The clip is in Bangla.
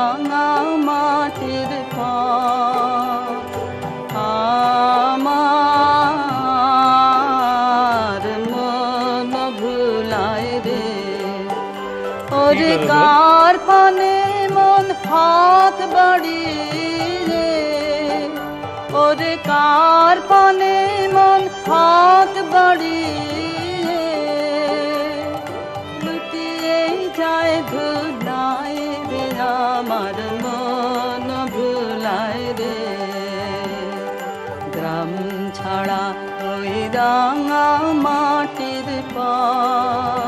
রাঙা মাটির পথ আমার মন ভুলায় রে ওরে কার পানে মন হাত বাড়িয়ে ওরে কার পানে মন হাত বাড়িয়ে লুটিয়ে যায় ভুলায় রে আমার মন ভুলায় রে গ্রাম ছাড়া ওই রাঙা মাটির পথ